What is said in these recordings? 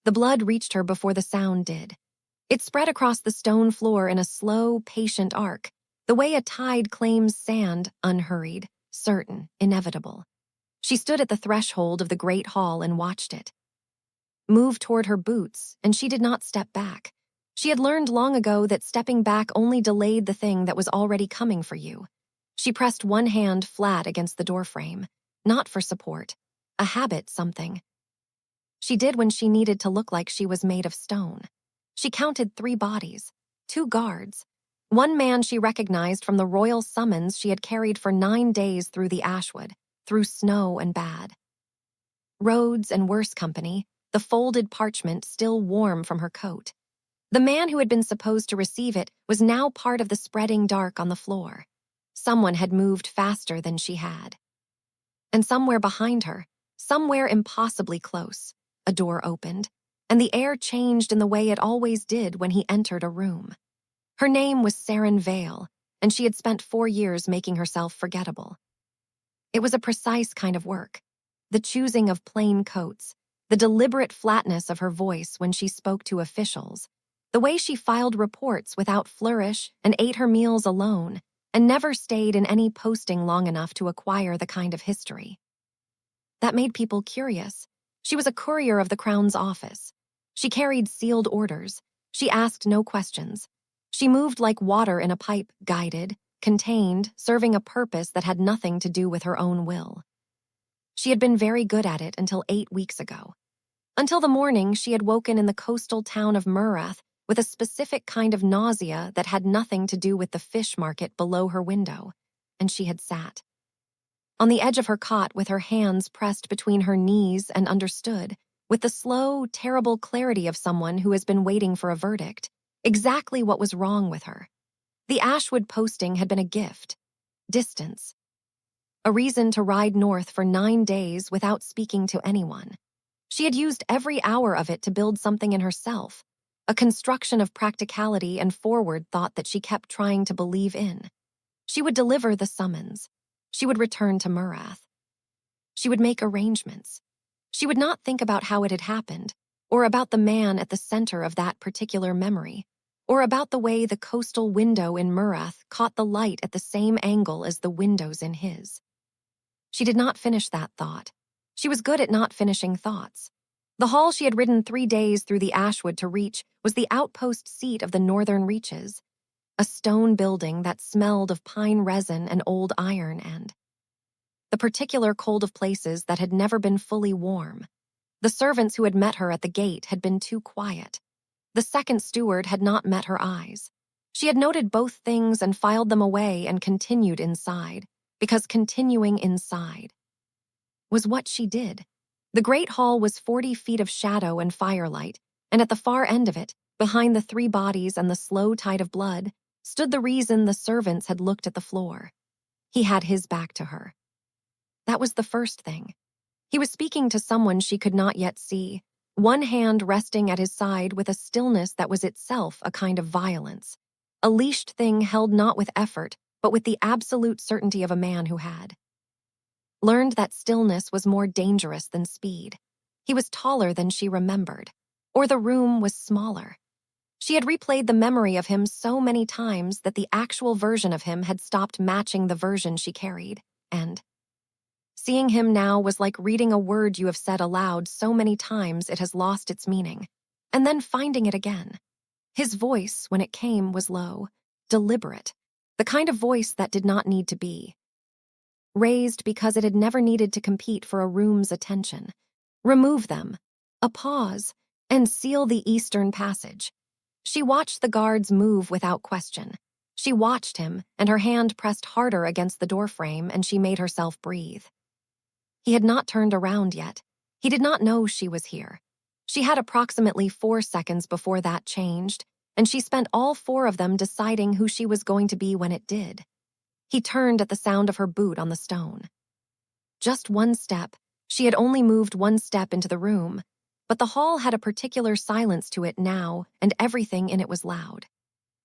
The blood reached her before the sound did. It spread across the stone floor in a slow, patient arc, the way a tide claims sand, unhurried, certain, inevitable. She stood at the threshold of the great hall and watched it move toward her boots, and she did not step back. She had learned long ago that stepping back only delayed the thing that was already coming for you. She pressed one hand flat against the doorframe, not for support, a habit something. She did when she needed to look like she was made of stone. She counted 3 bodies, 2 guards, one man she recognized from the royal summons she had carried for 9 days through the Ashwood, through snow and bad roads and worse company, the folded parchment still warm from her coat. The man who had been supposed to receive it was now part of the spreading dark on the floor. Someone had moved faster than she had. And somewhere behind her, somewhere impossibly close, a door opened, and the air changed in the way it always did when he entered a room. Her name was Seren Vael, and she had spent 4 years making herself forgettable. It was a precise kind of work, the choosing of plain coats, the deliberate flatness of her voice when she spoke to officials, the way she filed reports without flourish and ate her meals alone, and never stayed in any posting long enough to acquire the kind of history that made people curious. She was a courier of the Crown's office. She carried sealed orders. She asked no questions. She moved like water in a pipe, guided, contained, serving a purpose that had nothing to do with her own will. She had been very good at it until 8 weeks ago. Until the morning she had woken in the coastal town of Murath with a specific kind of nausea that had nothing to do with the fish market below her window, and she had sat on the edge of her cot with her hands pressed between her knees and understood, with the slow, terrible clarity of someone who has been waiting for a verdict, exactly what was wrong with her. The Ashwood posting had been a gift, distance, a reason to ride north for 9 days without speaking to anyone. She had used every hour of it to build something in herself, a construction of practicality and forward thought that she kept trying to believe in. She would deliver the summons. She would return to Murath. She would make arrangements. She would not think about how it had happened, or about the man at the center of that particular memory, or about the way the coastal window in Murath caught the light at the same angle as the windows in his. She did not finish that thought. She was good at not finishing thoughts. The hall she had ridden 3 days through the Ashwood to reach was the outpost seat of the northern reaches, a stone building that smelled of pine resin and old iron and the particular cold of places that had never been fully warm. The servants who had met her at the gate had been too quiet. The second steward had not met her eyes. She had noted both things and filed them away and continued inside, because continuing inside was what she did. The great hall was 40 feet of shadow and firelight, and at the far end of it, behind the 3 bodies and the slow tide of blood, stood the reason the servants had looked at the floor. He had his back to her. That was the first thing. He was speaking to someone she could not yet see, one hand resting at his side with a stillness that was itself a kind of violence, a leashed thing held not with effort, but with the absolute certainty of a man who had learned that stillness was more dangerous than speed. He was taller than she remembered, or the room was smaller. She had replayed the memory of him so many times that the actual version of him had stopped matching the version she carried, and seeing him now was like reading a word you have said aloud so many times it has lost its meaning, and then finding it again. His voice, when it came, was low, deliberate, the kind of voice that did not need to be raised because it had never needed to compete for a room's attention. Remove them, a pause, and seal the eastern passage. She watched the guards move without question. She watched him, and her hand pressed harder against the doorframe, and she made herself breathe. He had not turned around yet. He did not know she was here. She had approximately 4 seconds before that changed, and she spent all 4 of them deciding who she was going to be when it did. He turned at the sound of her boot on the stone. Just 1 step. She had only moved 1 step into the room, but the hall had a particular silence to it now, and everything in it was loud.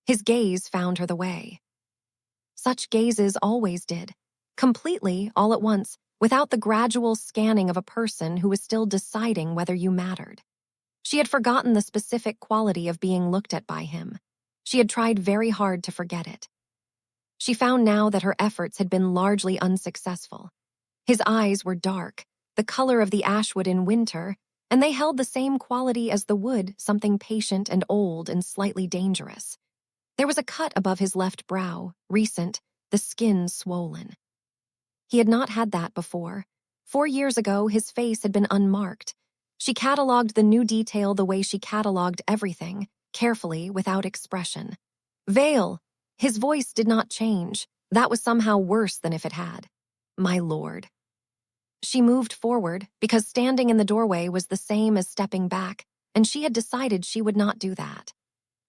His gaze found her the way. Such gazes always did, completely, all at once, without the gradual scanning of a person who was still deciding whether you mattered. She had forgotten the specific quality of being looked at by him. She had tried very hard to forget it. She found now that her efforts had been largely unsuccessful. His eyes were dark, the color of the Ashwood in winter, and they held the same quality as the wood, something patient and old and slightly dangerous. There was a cut above his left brow, recent, the skin swollen. He had not had that before. 4 years ago, his face had been unmarked. She catalogued the new detail the way she catalogued everything, carefully, without expression. Vael! His voice did not change. That was somehow worse than if it had. My lord. She moved forward, because standing in the doorway was the same as stepping back, and she had decided she would not do that.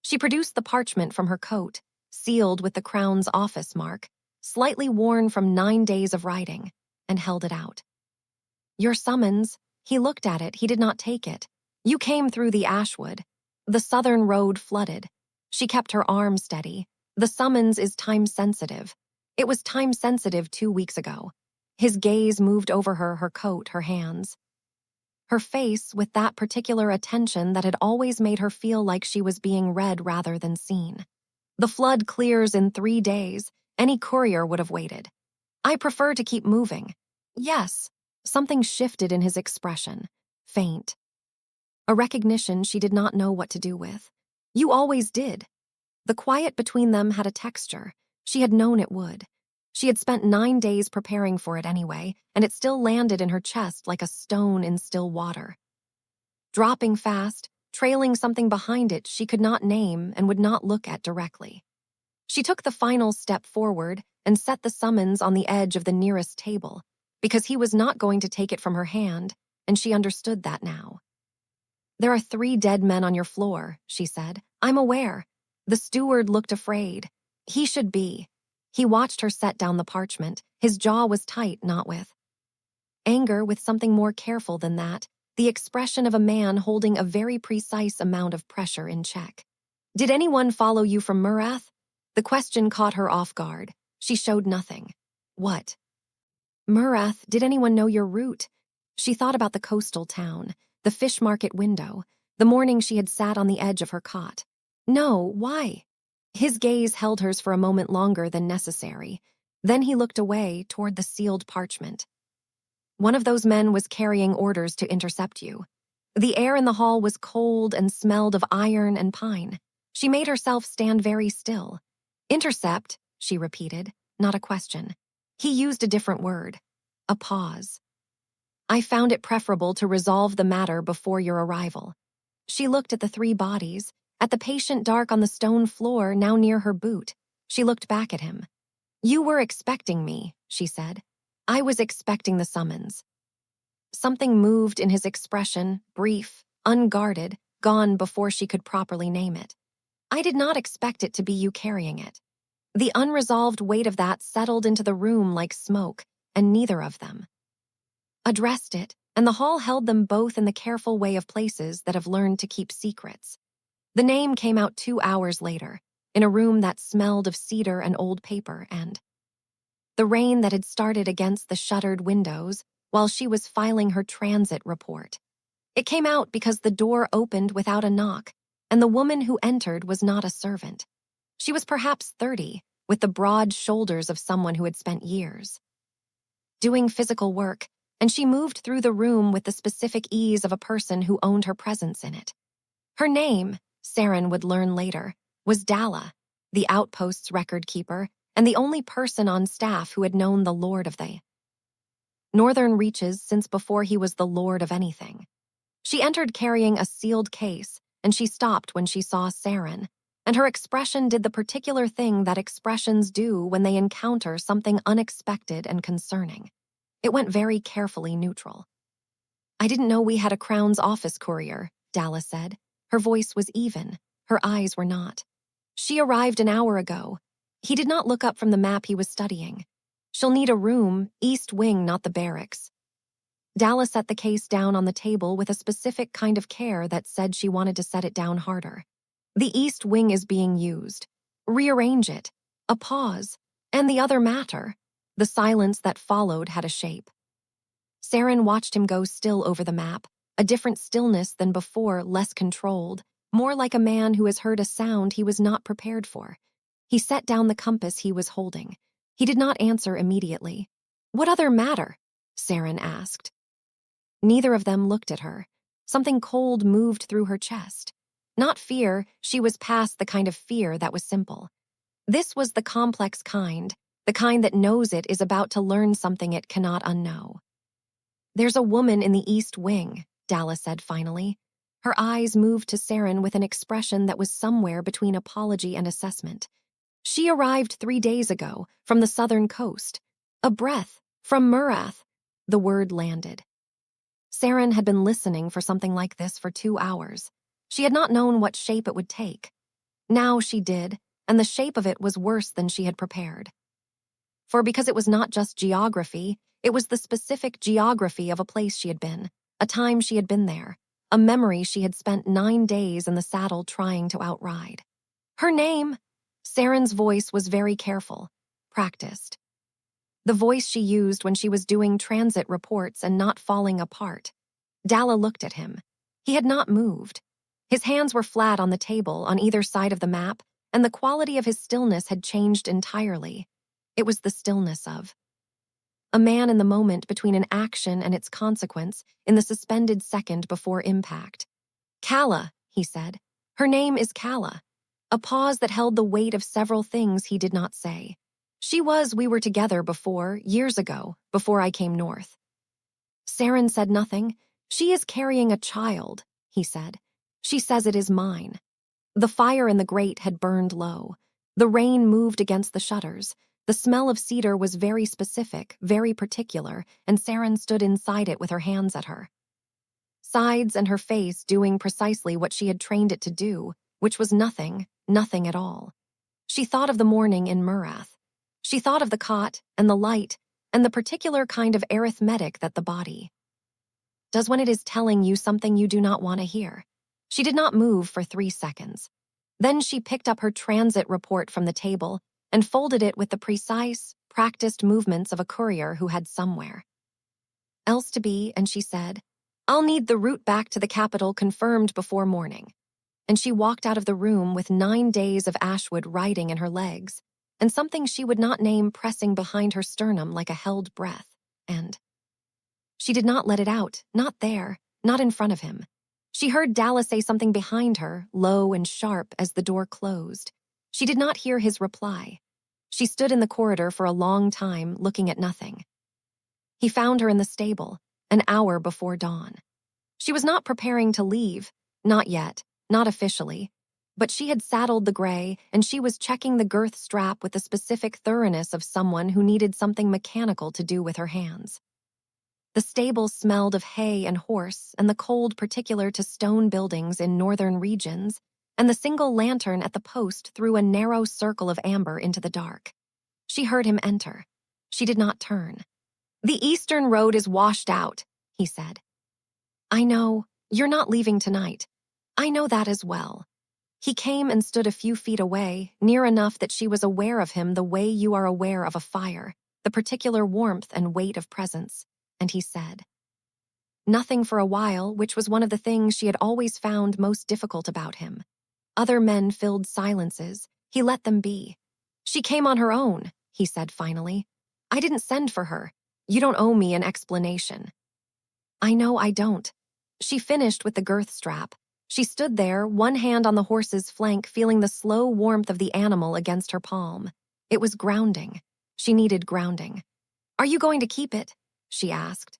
She produced the parchment from her coat, sealed with the Crown's office mark, slightly worn from 9 days of writing, and held it out. Your summons. He looked at it, he did not take it. You came through the Ashwood. The southern road flooded. She kept her arm steady. The summons is time-sensitive. It was time-sensitive 2 weeks ago. His gaze moved over her coat, her hands. Her face with that particular attention that had always made her feel like she was being read rather than seen. The flood clears in 3 days. Any courier would have waited. I prefer to keep moving. Yes. Something shifted in his expression. Faint. A recognition she did not know what to do with. You always did. The quiet between them had a texture. She had known it would. She had spent 9 days preparing for it anyway, and it still landed in her chest like a stone in still water. Dropping fast, trailing something behind it she could not name and would not look at directly. She took the final step forward and set the summons on the edge of the nearest table, because he was not going to take it from her hand, and she understood that now. There are 3 dead men on your floor, she said. I'm aware. The steward looked afraid. He should be. He watched her set down the parchment. His jaw was tight, not with anger, with something more careful than that, the expression of a man holding a very precise amount of pressure in check. Did anyone follow you from Murath? The question caught her off guard. She showed nothing. What? Murath, did anyone know your route? She thought about the coastal town, the fish market window, the morning she had sat on the edge of her cot. No, why? His gaze held hers for a moment longer than necessary. Then he looked away toward the sealed parchment. One of those men was carrying orders to intercept you. The air in the hall was cold and smelled of iron and pine. She made herself stand very still. Intercept, she repeated, not a question. He used a different word. A pause. I found it preferable to resolve the matter before your arrival. She looked at the 3 bodies, at the patient dark on the stone floor now near her boot. She looked back at him. You were expecting me, she said. I was expecting the summons. Something moved in his expression, brief, unguarded, gone before she could properly name it. I did not expect it to be you carrying it. The unresolved weight of that settled into the room like smoke, and neither of them addressed it, and the hall held them both in the careful way of places that have learned to keep secrets. The name came out 2 hours later, in a room that smelled of cedar and old paper, and the rain that had started against the shuttered windows while she was filing her transit report. It came out because the door opened without a knock, and the woman who entered was not a servant. She was perhaps 30, with the broad shoulders of someone who had spent years doing physical work, and she moved through the room with the specific ease of a person who owned her presence in it. Her name, Seren would learn later, was Dalla, the outpost's record keeper, and the only person on staff who had known the lord of the northern reaches since before he was the lord of anything. She entered carrying a sealed case, and she stopped when she saw Sarin, and her expression did the particular thing that expressions do when they encounter something unexpected and concerning. It went very carefully neutral. I didn't know we had a Crown's office courier, Dalla said. Her voice was even, her eyes were not. She arrived an hour ago. He did not look up from the map he was studying. She'll need a room, east wing, not the barracks. Dalla set the case down on the table with a specific kind of care that said she wanted to set it down harder. The east wing is being used. Rearrange it. A pause. And the other matter. The silence that followed had a shape. Sarin watched him go still over the map, A different stillness than before, less controlled, more like a man who has heard a sound he was not prepared for. He set down the compass he was holding. He did not answer immediately. "What other matter?" Seren asked. Neither of them looked at her. Something cold moved through her chest. Not fear, she was past the kind of fear that was simple. This was the complex kind, the kind that knows it is about to learn something it cannot unknow. "There's a woman in the East Wing," Dalla said finally. Her eyes moved to Seren with an expression that was somewhere between apology and assessment. "She arrived 3 days ago, from the southern coast. A breath, from Murath." The word landed. Seren had been listening for something like this for 2 hours. She had not known what shape it would take. Now she did, and the shape of it was worse than she had prepared. Because it was not just geography, it was the specific geography of a place she had been, a time she had been there, a memory she had spent 9 days in the saddle trying to outride. "Her name!" Seren's voice was very careful, practiced. The voice she used when she was doing transit reports and not falling apart. Dalla looked at him. He had not moved. His hands were flat on the table on either side of the map, and the quality of his stillness had changed entirely. It was the stillness of a man in the moment between an action and its consequence, in the suspended second before impact. "Calla," he said. "Her name is Calla." A pause that held the weight of several things he did not say. We were together before, years ago, before I came north." Seren said nothing. "She is carrying a child," he said. "She says it is mine." The fire in the grate had burned low. The rain moved against the shutters. The smell of cedar was very specific, very particular, and Seren stood inside it with her hands at her sides and her face doing precisely what she had trained it to do, which was nothing, nothing at all. She thought of the morning in Murath. She thought of the cot and the light and the particular kind of arithmetic that the body does when it is telling you something you do not want to hear. She did not move for 3 seconds. Then she picked up her transit report from the table and folded it with the precise, practiced movements of a courier who had somewhere else to be, and she said, "I'll need the route back to the capital confirmed before morning." And she walked out of the room with 9 days of Ashwood riding in her legs, and something she would not name pressing behind her sternum like a held breath, and she did not let it out, not there, not in front of him. She heard Dalla say something behind her, low and sharp, as the door closed. She did not hear his reply. She stood in the corridor for a long time, looking at nothing. He found her in the stable, an hour before dawn. She was not preparing to leave, not yet, not officially. But she had saddled the gray, and she was checking the girth strap with the specific thoroughness of someone who needed something mechanical to do with her hands. The stable smelled of hay and horse and the cold particular to stone buildings in northern regions, and the single lantern at the post threw a narrow circle of amber into the dark. She heard him enter. She did not turn. "The eastern road is washed out," he said. "I know. You're not leaving tonight. I know that as well." He came and stood a few feet away, near enough that she was aware of him the way you are aware of a fire, the particular warmth and weight of presence, and he said nothing for a while, which was one of the things she had always found most difficult about him. Other men filled silences. He let them be. "She came on her own," he said finally. "I didn't send for her. You don't owe me an explanation." "I know I don't." She finished with the girth strap. She stood there, one hand on the horse's flank, feeling the slow warmth of the animal against her palm. It was grounding. She needed grounding. "Are you going to keep it?" she asked.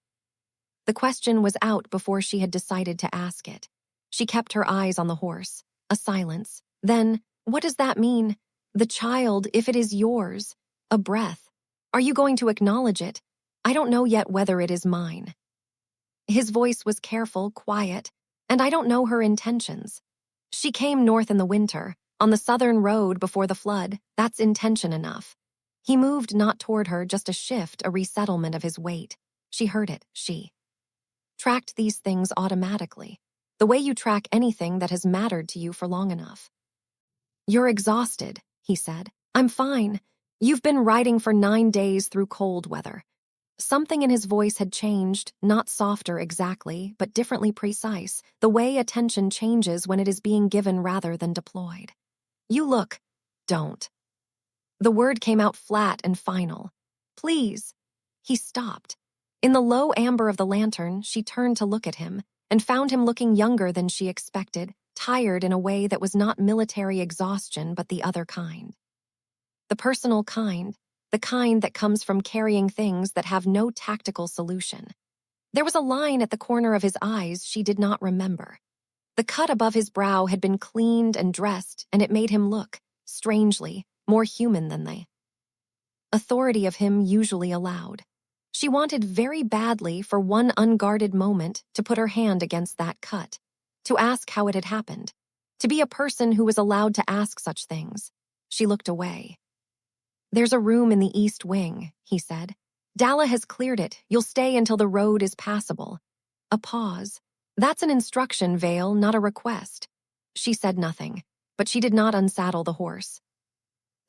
The question was out before she had decided to ask it. She kept her eyes on the horse. A silence. Then, "What does that mean? The child, if it is yours." A breath. "Are you going to acknowledge it? I don't know yet whether it is mine." His voice was careful, quiet, and I don't know her intentions. She came north in the winter, on the southern road before the flood. That's intention enough. He moved not toward her, just a shift, a resettlement of his weight. She heard it. She tracked these things automatically, the way you track anything that has mattered to you for long enough. "You're exhausted," he said. "I'm fine. You've been riding for 9 days through cold weather. Something in his voice had changed, not softer exactly, but differently precise, the way attention changes when it is being given rather than deployed. You look. Don't. The word came out flat and final. Please. He stopped. In the low amber of the lantern, she turned to look at him and found him looking younger than she expected, tired in a way that was not military exhaustion but the other kind. The personal kind, the kind that comes from carrying things that have no tactical solution. There was a line at the corner of his eyes she did not remember. The cut above his brow had been cleaned and dressed, and it made him look, strangely, more human than the authority of him usually allowed. She wanted very badly for one unguarded moment to put her hand against that cut, to ask how it had happened, to be a person who was allowed to ask such things. She looked away. There's a room in the east wing, he said. Dalla has cleared it. You'll stay until the road is passable. A pause. That's an instruction, Vael, not a request. She said nothing, but she did not unsaddle the horse.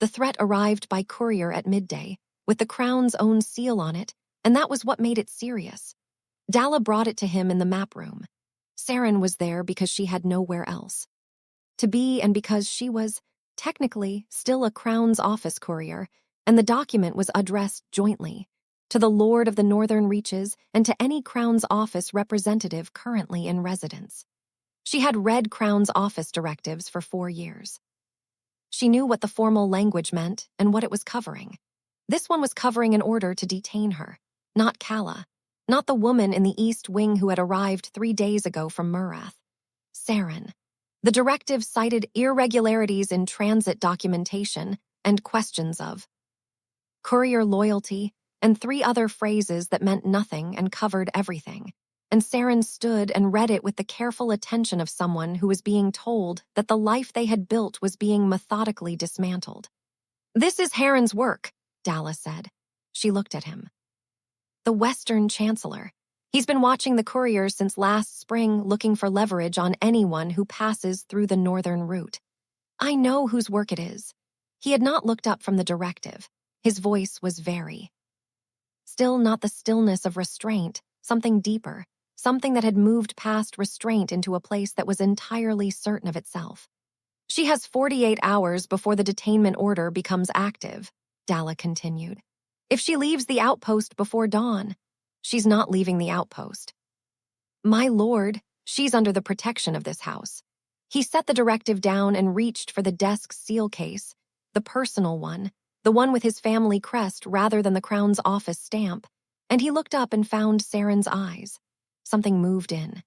The threat arrived by courier at midday, with the Crown's own seal on it, and that was what made it serious. Dalla brought it to him in the map room. Seren was there because she had nowhere else to be, and because she was, technically, still a Crown's office courier, and the document was addressed jointly to the Lord of the Northern Reaches and to any Crown's office representative currently in residence. She had read Crown's office directives for 4 years. She knew what the formal language meant and what it was covering. This one was covering an order to detain her, not Calla, not the woman in the East Wing who had arrived 3 days ago from Murath. Sarin. The directive cited irregularities in transit documentation and questions of courier loyalty and 3 other phrases that meant nothing and covered everything. And Sarin stood and read it with the careful attention of someone who was being told that the life they had built was being methodically dismantled. This is Heron's work, Dalla said. She looked at him. The Western Chancellor. He's been watching the couriers since last spring, looking for leverage on anyone who passes through the northern route. I know whose work it is. He had not looked up from the directive. His voice was very. Still not the stillness of restraint, something deeper, something that had moved past restraint into a place that was entirely certain of itself. She has 48 hours before the detainment order becomes active, Dalla continued. If she leaves the outpost before dawn, she's not leaving the outpost. My lord, she's under the protection of this house. He set the directive down and reached for the desk's seal case, the personal one, the one with his family crest rather than the Crown's office stamp, and he looked up and found Saren's eyes. Something moved in.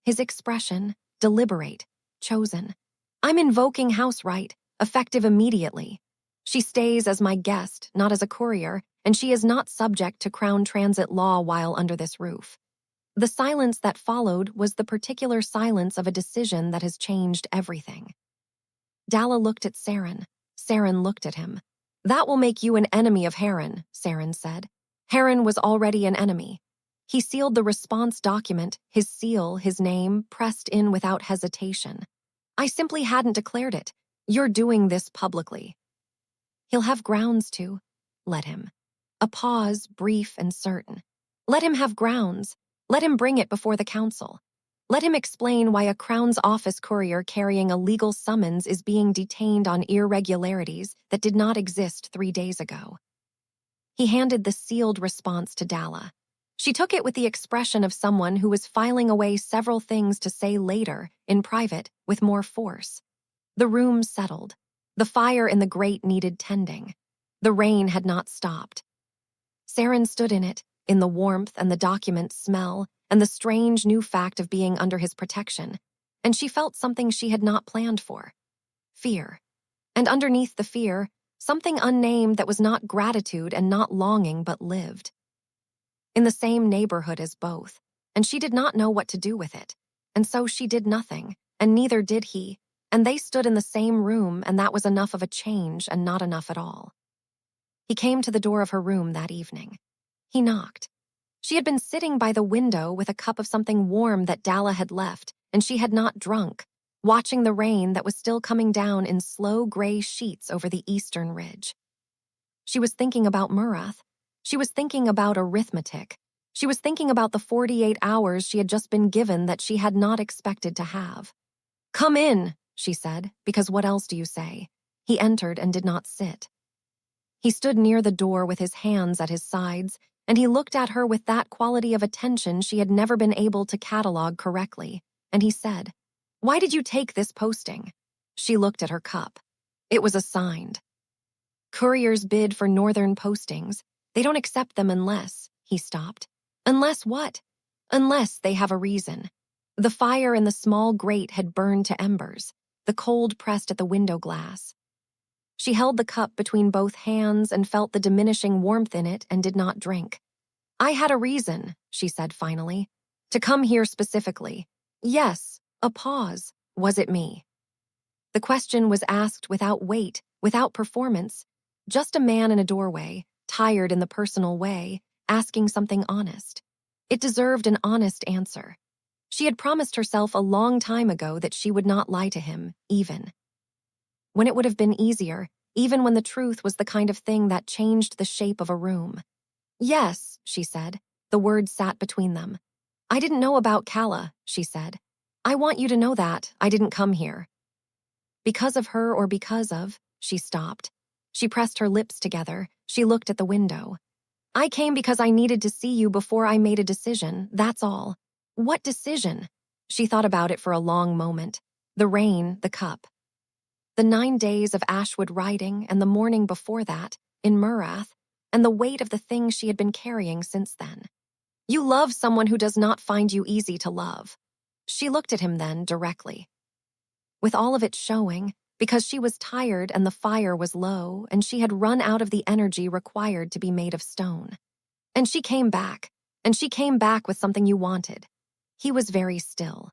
His expression, deliberate, chosen. I'm invoking house right, effective immediately. She stays as my guest, not as a courier, and she is not subject to Crown transit law while under this roof. The silence that followed was the particular silence of a decision that has changed everything. Dalla looked at Seren. Seren looked at him. That will make you an enemy of Heron, Seren said. Heron was already an enemy. He sealed the response document, his seal, his name, pressed in without hesitation. I simply hadn't declared it. You're doing this publicly. He'll have grounds to. Let him. A pause, brief and certain. Let him have grounds. Let him bring it before the council. Let him explain why a Crown's office courier carrying a legal summons is being detained on irregularities that did not exist 3 days ago. He handed the sealed response to Dalla. She took it with the expression of someone who was filing away several things to say later, in private, with more force. The room settled. The fire in the grate needed tending. The rain had not stopped. Seren stood in it, in the warmth and the document smell, and the strange new fact of being under his protection, and she felt something she had not planned for. Fear. And underneath the fear, something unnamed that was not gratitude and not longing but lived. In the same neighborhood as both, and she did not know what to do with it, and so she did nothing, and neither did he, and they stood in the same room, and that was enough of a change and not enough at all. He came to the door of her room that evening. He knocked. She had been sitting by the window with a cup of something warm that Dalla had left, and she had not drunk, watching the rain that was still coming down in slow gray sheets over the eastern ridge. She was thinking about Murath. She was thinking about arithmetic. She was thinking about the 48 hours she had just been given that she had not expected to have. "Come in," she said, because what else do you say? He entered and did not sit. He stood near the door with his hands at his sides, and he looked at her with that quality of attention she had never been able to catalog correctly, and he said, "Why did you take this posting?" She looked at her cup. It was assigned. Couriers bid for northern postings. They don't accept them unless, he stopped. Unless what? Unless they have a reason. The fire in the small grate had burned to embers, the cold pressed at the window glass. She held the cup between both hands and felt the diminishing warmth in it and did not drink. "I had a reason," she said finally. "To come here specifically. Yes, a pause. Was it me?" The question was asked without weight, without performance. Just a man in a doorway, tired in the personal way, asking something honest. It deserved an honest answer. She had promised herself a long time ago that she would not lie to him, even when it would have been easier, even when the truth was the kind of thing that changed the shape of a room. "Yes," she said. The words sat between them. "I didn't know about Calla," she said. "I want you to know that. I didn't come here because of her or because of," she stopped. She pressed her lips together. She looked at the window. "I came because I needed to see you before I made a decision, that's all." "What decision?" She thought about it for a long moment. The rain, the cup. The 9 days of Ashwood riding and the morning before that, in Murath, and the weight of the things she had been carrying since then. "You love someone who does not find you easy to love." She looked at him then, directly. With all of it showing, because she was tired and the fire was low and she had run out of the energy required to be made of stone. And she came back with something you wanted. He was very still.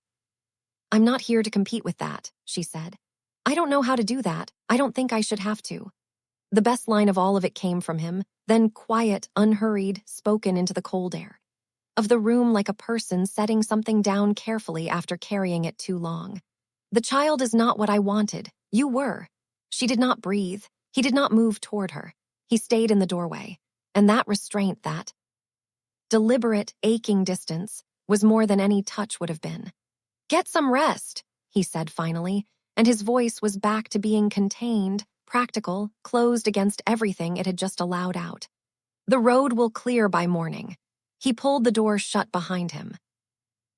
"I'm not here to compete with that," she said. "I don't know how to do that. I don't think I should have to." The best line of all of it came from him, then quiet, unhurried, spoken into the cold air of the room like a person setting something down carefully after carrying it too long. "The child is not what I wanted. You were." She did not breathe. He did not move toward her. He stayed in the doorway. And that restraint, that deliberate, aching distance, was more than any touch would have been. "Get some rest," he said finally, and his voice was back to being contained, practical, closed against everything it had just allowed out. "The road will clear by morning." He pulled the door shut behind him.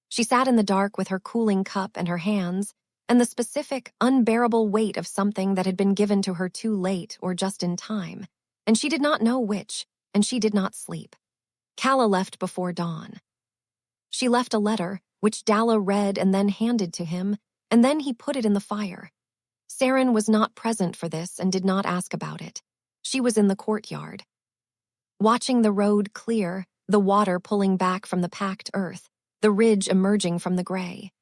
She sat in the dark with her cooling cup and her hands, and the specific, unbearable weight of something that had been given to her too late or just in time, and she did not know which, and she did not sleep. Calla left before dawn. She left a letter, which Dalla read and then handed to him, and then he put it in the fire. Seren was not present for this and did not ask about it. She was in the courtyard, watching the road clear, the water pulling back from the packed earth, the ridge emerging from the gray.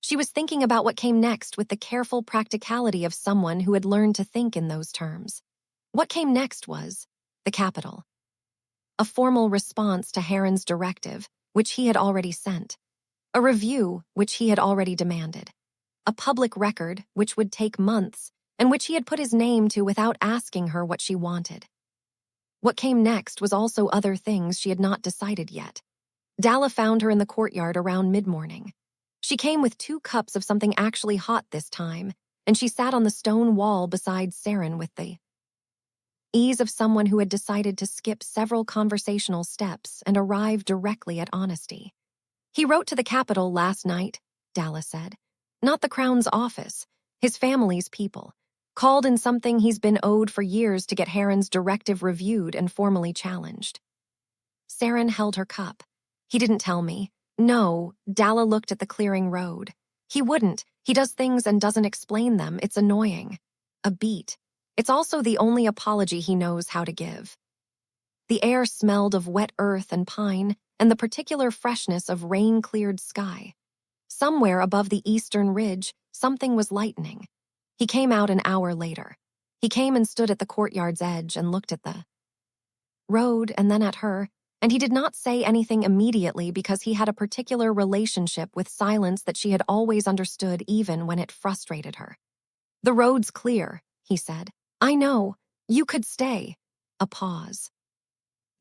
She was thinking about what came next with the careful practicality of someone who had learned to think in those terms. What came next was the capital. A formal response to Heron's directive, which he had already sent. A review, which he had already demanded. A public record, which would take months, and which he had put his name to without asking her what she wanted. What came next was also other things she had not decided yet. Dalla found her in the courtyard around mid-morning. She came with 2 cups of something actually hot this time, and she sat on the stone wall beside Seren with the ease of someone who had decided to skip several conversational steps and arrive directly at honesty. "He wrote to the capital last night," Dalla said. "Not the Crown's office, his family's people. Called in something he's been owed for years to get Heron's directive reviewed and formally challenged." Seren held her cup. "He didn't tell me." "No," Dalla looked at the clearing road. "He wouldn't. He does things and doesn't explain them. It's annoying." A beat. It's also the only apology he knows how to give. The air smelled of wet earth and pine, and the particular freshness of rain-cleared sky. Somewhere above the eastern ridge, something was lightening. He came out an hour later. He came and stood at the courtyard's edge and looked at the road and then at her, and he did not say anything immediately because he had a particular relationship with silence that she had always understood even when it frustrated her. "The road's clear," he said. "I know. You could stay." A pause.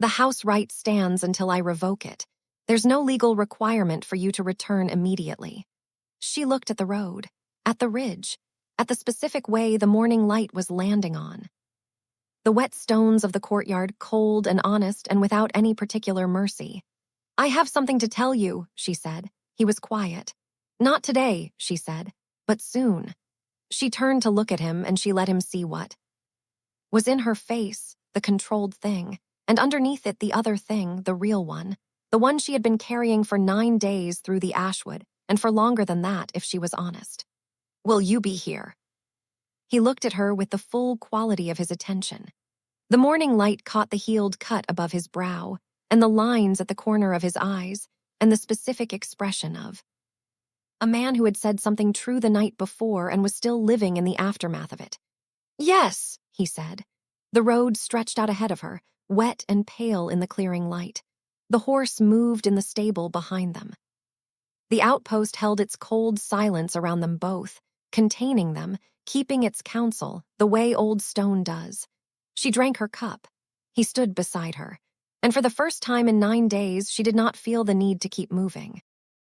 The house right stands until I revoke it. There's no legal requirement for you to return immediately. She looked at the road, at the ridge, at the specific way the morning light was landing on. The wet stones of the courtyard, cold and honest and without any particular mercy. I have something to tell you, she said. He was quiet. Not today, she said, but soon. She turned to look at him and she let him see what was in her face, the controlled thing, and underneath it the other thing, the real one, the one she had been carrying for 9 days through the Ashwood, and for longer than that if she was honest. Will you be here? He looked at her with the full quality of his attention. The morning light caught the healed cut above his brow, and the lines at the corner of his eyes, and the specific expression of a man who had said something true the night before and was still living in the aftermath of it. Yes, he said. The road stretched out ahead of her, wet and pale in the clearing light. The horse moved in the stable behind them. The outpost held its cold silence around them both, containing them, keeping its counsel, the way old stone does. She drank her cup. He stood beside her, and for the first time in 9 days she did not feel the need to keep moving.